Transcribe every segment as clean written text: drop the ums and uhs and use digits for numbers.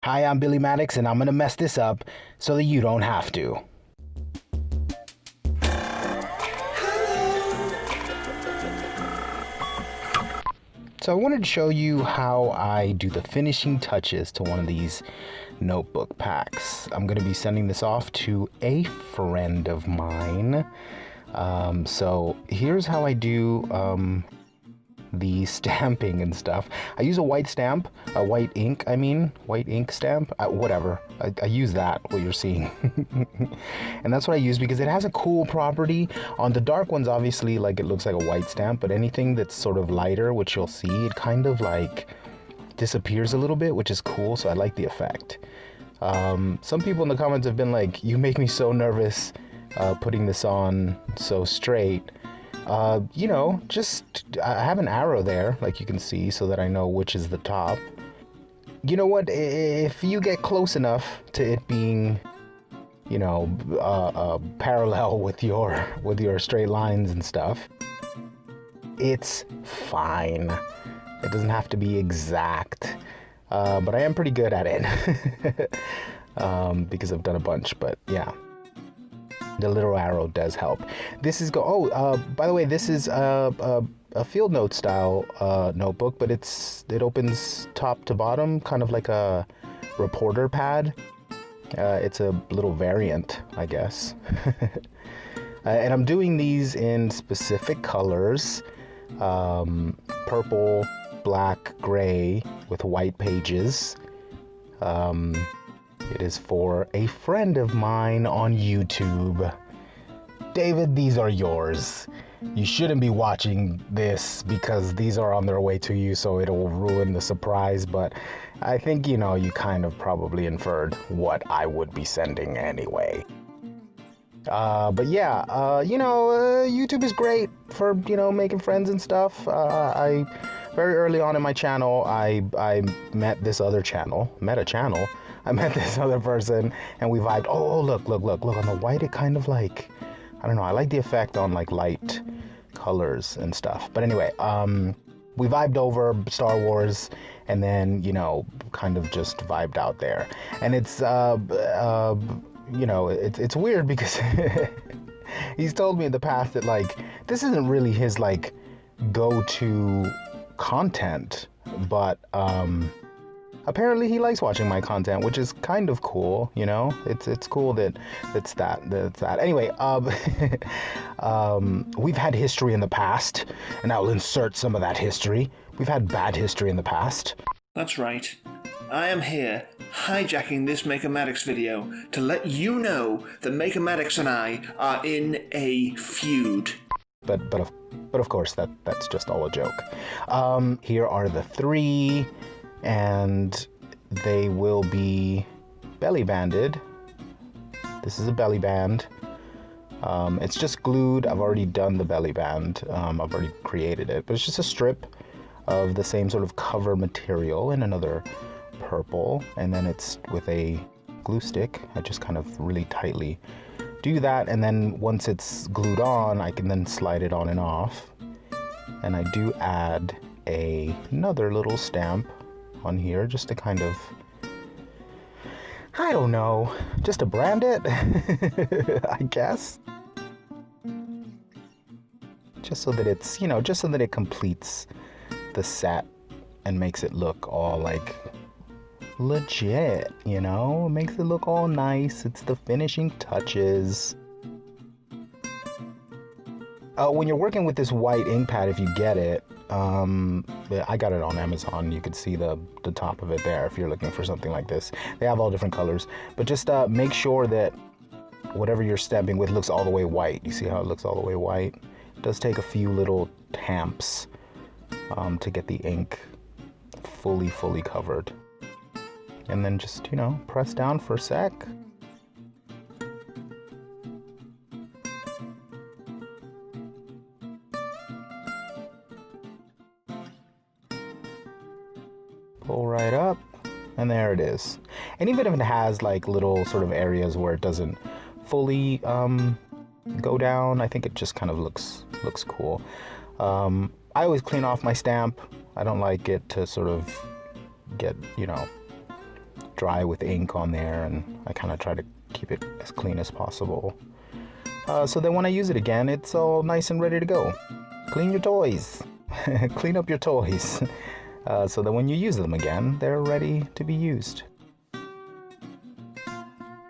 Hi, I'm Billi Maddox, and I'm gonna mess this up so that you don't have to. So I wanted to show you how I do the finishing touches to one of these notebook packs. I'm gonna be sending this off to a friend of mine. So here's how I do the stamping and stuff. I use a white stamp, a white ink stamp, whatever. I use that, what you're seeing. And that's what I use because it has a cool property. On the dark ones, obviously, like it looks like a white stamp, but anything that's sort of lighter, which you'll see, it kind of like disappears a little bit, which is cool, so I like the effect. Some people in the comments have been like, you make me so nervous putting this on so straight. You know, just I have an arrow there, like you can see, so that I know which is the top. You know what? If you get close enough to it being, you know, parallel with your straight lines and stuff, it's fine. It doesn't have to be exact, but I am pretty good at it because I've done a bunch. But yeah. The little arrow does help. This is by the way, this is a field note style notebook, but it opens top to bottom, kind of like a reporter pad. It's a little variant, I guess. And I'm doing these in specific colors: purple, black, gray, with white pages. It is for a friend of mine on YouTube. David, these are yours. You shouldn't be watching this because these are on their way to you, so it'll ruin the surprise, but I think, you know, you kind of probably inferred what I would be sending anyway. But yeah, you know, YouTube is great for, you know, making friends and stuff. Very early on in my channel, I met this other channel, I met this other person and we vibed. Oh, look on the white. It kind of like, I don't know. I like the effect on like light colors and stuff. But anyway, we vibed over Star Wars and then, you know, kind of just vibed out there. And it's, you know, it's weird because he's told me in the past that like, this isn't really his like go-to content, but, apparently he likes watching my content, which is kind of cool, you know? It's cool that it's that. Anyway, we've had history in the past, and I will insert some of that history. We've had bad history in the past. That's right. I am here, hijacking this Maker Maddox video to let you know that Maker Maddox and I are in a feud. But of course, that's just all a joke. Here are the three, and they will be belly banded. This is a belly band. It's just glued. I've already done the belly band. I've already created it, but it's just a strip of the same sort of cover material in another purple, and then it's with a glue stick. I just kind of really tightly do that, and then once it's glued on, I can then slide it on and off. And I do add another little stamp on here just to kind of, I don't know, just to brand it, I guess. Just so that it's, you know, just so that it completes the set and makes it look all like legit, you know? It makes it look all nice. It's the finishing touches. When you're working with this white ink pad, if you get it, I got it on Amazon. You could see the top of it there if you're looking for something like this. They have all different colors, but just make sure that whatever you're stamping with looks all the way white. You see how it looks all the way white? It does take a few little tamps to get the ink fully covered. And then just, you know, press down for a sec. Pull right up, and there it is. And even if it has like little sort of areas where it doesn't fully go down, I think it just kind of looks cool. I always clean off my stamp. I don't like it to sort of get, you know, dry with ink on there, and I kind of try to keep it as clean as possible. So then when I use it again, it's all nice and ready to go. Clean your toys. Clean up your toys. So that when you use them again, they're ready to be used.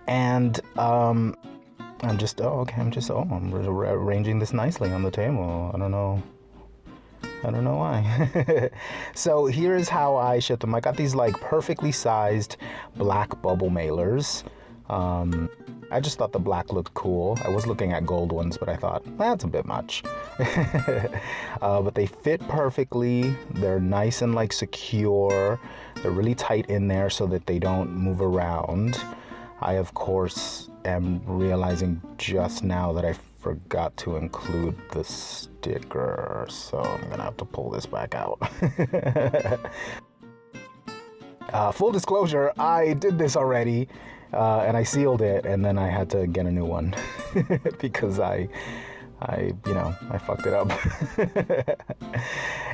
And I'm arranging this nicely on the table. I don't know why. So here's how I ship them. I got these like perfectly sized black bubble mailers. I just thought the black looked cool. I was looking at gold ones, but I thought, that's a bit much. But they fit perfectly. They're nice and like secure. They're really tight in there so that they don't move around. I, of course, am realizing just now that I forgot to include the sticker, so I'm gonna have to pull this back out. Full disclosure, I did this already, and I sealed it, and then I had to get a new one because I fucked it up.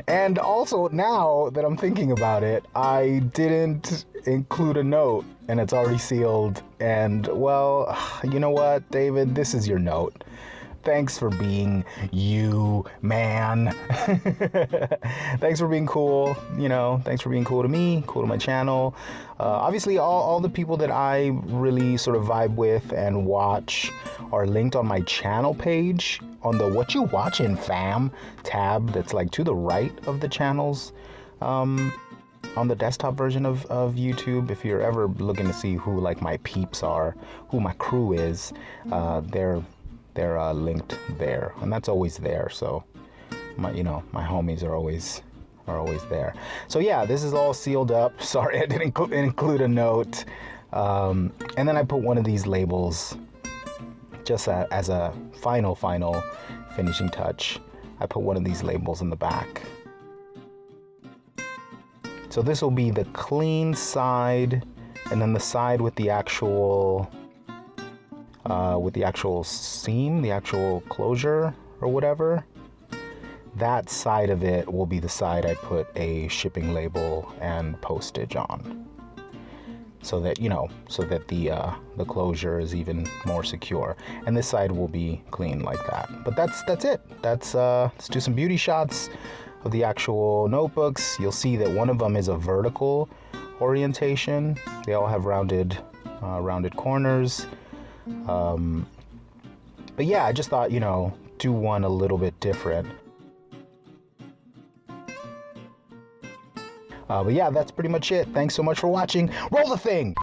And also, now that I'm thinking about it, I didn't include a note, and it's already sealed. And, well, you know what, David? This is your note. Thanks for being you, man. Thanks for being cool. Thanks for being cool to me, cool to my channel. Obviously, all the people that I really sort of vibe with and watch are linked on my channel page on the What You Watchin' Fam tab that's like to the right of the channels. On the desktop version of YouTube, if you're ever looking to see who like my peeps are, who my crew is, they're linked there, and that's always there. So my homies are always there. So yeah, this is all sealed up. Sorry, I didn't include a note. And then I put one of these labels just as a final finishing touch. I put one of these labels in the back. So this will be the clean side, and then the side with the actual seam, the actual closure or whatever. That side of it will be the side I put a shipping label and postage on, so that the closure is even more secure. And this side will be clean like that. But that's it. Let's do some beauty shots of the actual notebooks. You'll see that one of them is a vertical orientation. They all have rounded corners. But yeah, I just thought, do one a little bit different. But yeah, that's pretty much it. Thanks so much for watching. Roll the thing!